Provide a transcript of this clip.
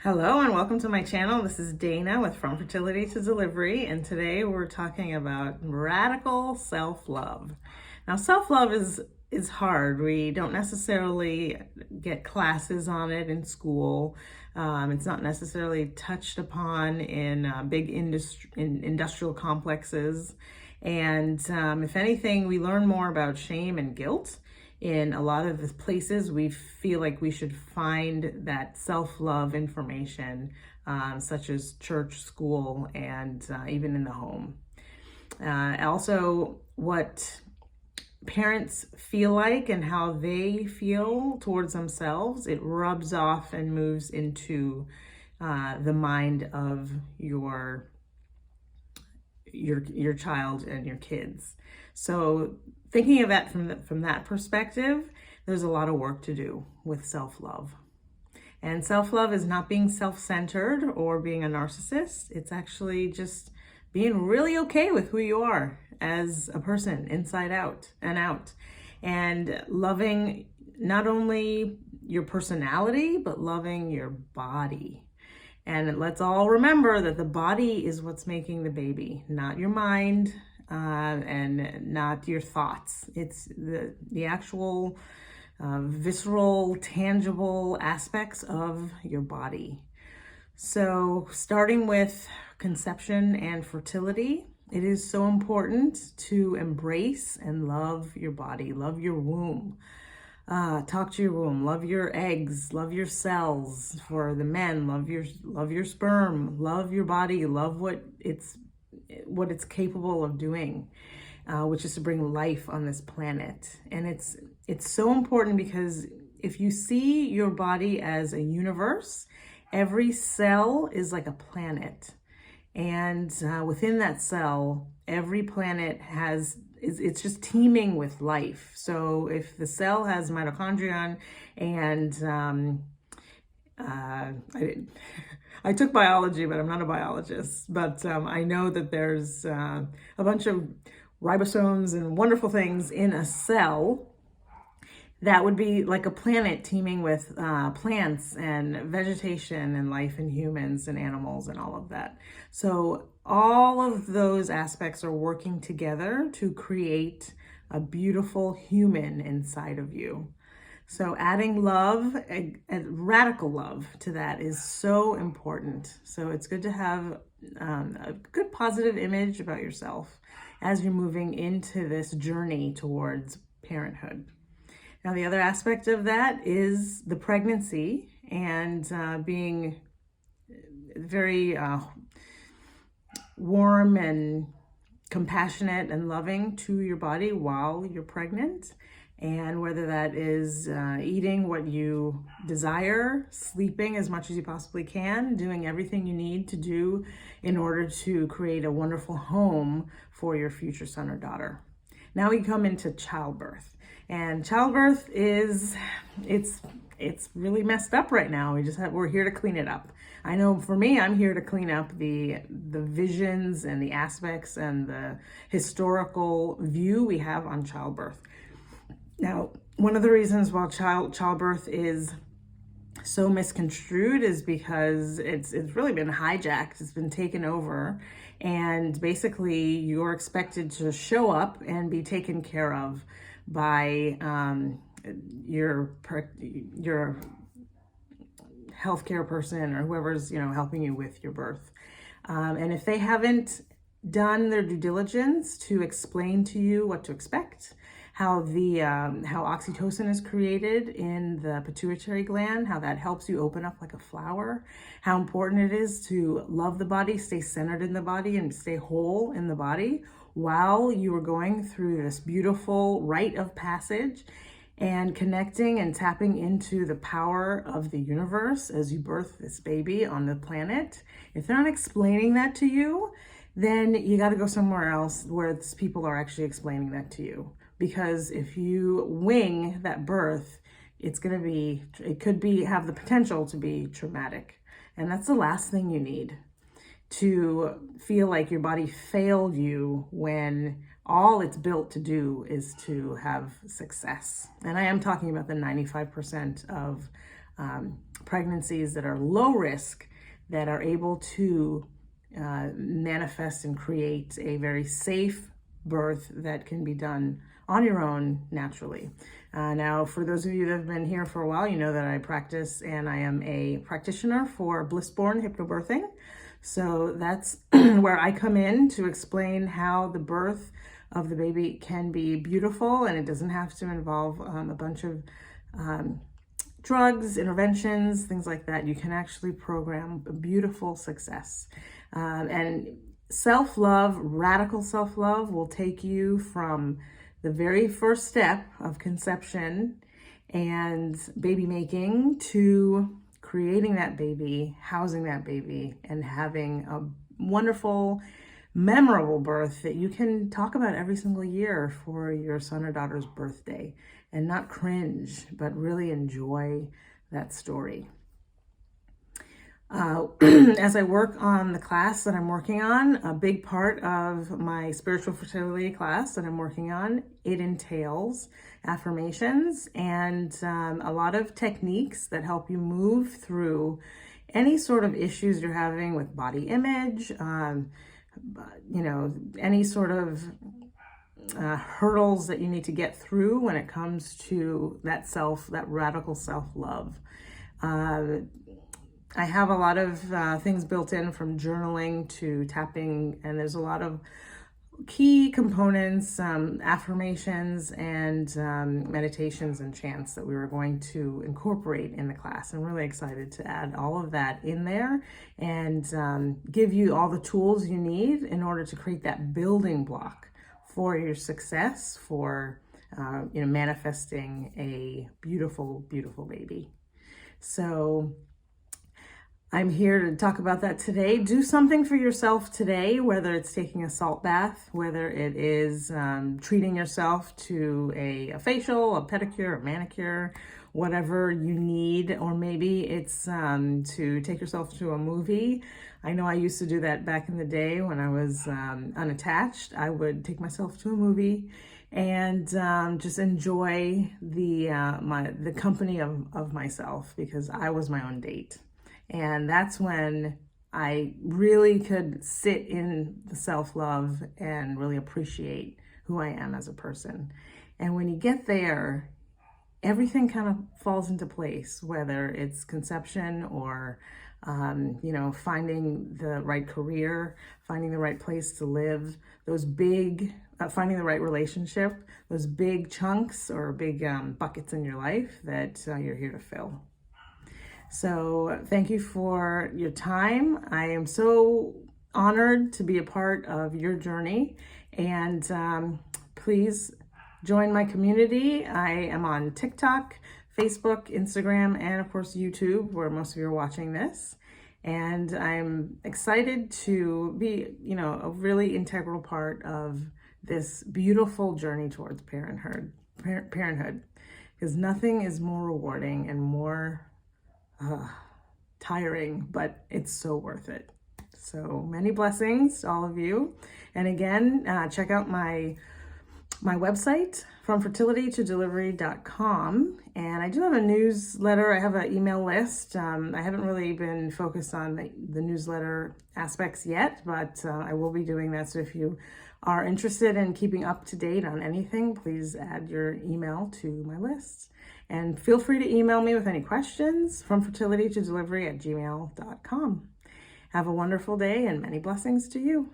Hello and welcome to my channel. This is Dayna with From Fertility to Delivery, and today we're talking about radical self-love. Now, self-love is hard. We don't necessarily get classes on it in school. It's not necessarily touched upon in industrial complexes. And if anything, we learn more about shame and guilt. In a lot of the places, we feel like we should find that self-love information, such as church, school, and even in the home. Also, what parents feel like and how they feel towards themselves, it rubs off and moves into the mind of your child and your kids. So thinking of that from that perspective, there's a lot of work to do with self-love. And self-love is not being self-centered or being a narcissist. It's actually just being really okay with who you are as a person, inside out and out, and loving not only your personality, but loving your body. And let's all remember that the body is what's making the baby, not your mind and not your thoughts. It's the actual visceral, tangible aspects of your body. So starting with conception and fertility, it is so important to embrace and love your body, love your womb. Talk to your womb, love your eggs, love your cells. For the men, love your sperm, love your body, love what it's capable of doing, which is to bring life on this planet. And it's so important because if you see your body as a universe, every cell is like a planet. And within that cell, every planet it's just teeming with life. So if the cell has mitochondria, and I took biology, but I'm not a biologist. But I know that there's a bunch of ribosomes and wonderful things in a cell that would be like a planet teeming with plants and vegetation and life and humans and animals and all of that. So all of those aspects are working together to create a beautiful human inside of you. So adding love, a radical love to that is so important. So it's good to have a good positive image about yourself as you're moving into this journey towards parenthood. Now, the other aspect of that is the pregnancy and being very warm and compassionate and loving to your body while you're pregnant. And whether that is eating what you desire, sleeping as much as you possibly can, doing everything you need to do in order to create a wonderful home for your future son or daughter. Now we come into childbirth. And childbirth it's really messed up right now. We're here to clean it up. I know for me, I'm here to clean up the visions and the aspects and the historical view we have on childbirth. Now, one of the reasons why childbirth is so misconstrued is because it's really been hijacked. It's been taken over, and basically you're expected to show up and be taken care of by your healthcare person or whoever's helping you with your birth. And if they haven't done their due diligence to explain to you what to expect, how oxytocin is created in the pituitary gland, how that helps you open up like a flower, how important it is to love the body, stay centered in the body, and stay whole in the body while you are going through this beautiful rite of passage and connecting and tapping into the power of the universe as you birth this baby on the planet. If they're not explaining that to you, then you got to go somewhere else where people are actually explaining that to you. Because if you wing that birth, it could have the potential to be traumatic. And that's the last thing you need, to feel like your body failed you when all it's built to do is to have success. And I am talking about the 95% of pregnancies that are low risk, that are able to manifest and create a very safe birth that can be done on your own naturally. Now, for those of you that have been here for a while, you know that I practice and I am a practitioner for bliss-born hypnobirthing. So that's where I come in to explain how the birth of the baby can be beautiful, and it doesn't have to involve a bunch of drugs, interventions, things like that. You can actually program a beautiful success. And self-love, radical self-love, will take you from the very first step of conception and baby making to creating that baby, housing that baby, and having a wonderful, memorable birth that you can talk about every single year for your son or daughter's birthday, and not cringe, but really enjoy that story. As I work on the class that I'm working on, a big part of my spiritual fertility class that I'm working on, it entails affirmations and a lot of techniques that help you move through any sort of issues you're having with body image, any sort of hurdles that you need to get through when it comes to that radical self-love. I have a lot of things built in, from journaling to tapping, and there's a lot of key components, affirmations and meditations and chants that we were going to incorporate in the class. I'm really excited to add all of that in there and give you all the tools you need in order to create that building block for your success, for manifesting a beautiful, beautiful baby. So I'm here to talk about that today. Do something for yourself today, whether it's taking a salt bath, whether it is treating yourself to a facial, a pedicure, a manicure, whatever you need, or maybe it's to take yourself to a movie. I know I used to do that back in the day when I was unattached. I would take myself to a movie and just enjoy the company of myself, because I was my own date. And that's when I really could sit in the self-love and really appreciate who I am as a person. And when you get there, everything kind of falls into place, whether it's conception or, finding the right career, finding the right place to live, finding the right relationship, those big chunks or big buckets in your life that you're here to fill. So thank you for your time. I am so honored to be a part of your journey, and please join my community. I am on TikTok, Facebook, Instagram, and of course YouTube, where most of you are watching this. And I'm excited to be, a really integral part of this beautiful journey towards parenthood, because nothing is more rewarding and more tiring, but it's so worth it. So many blessings to all of you. And again, check out my website, fromfertilitytodelivery.com. And I do have a newsletter. I have an email list. I haven't really been focused on the newsletter aspects yet, but I will be doing that. So if you are interested in keeping up to date on anything, please add your email to my list. And feel free to email me with any questions, fromfertilitytodelivery@gmail.com. Have a wonderful day and many blessings to you.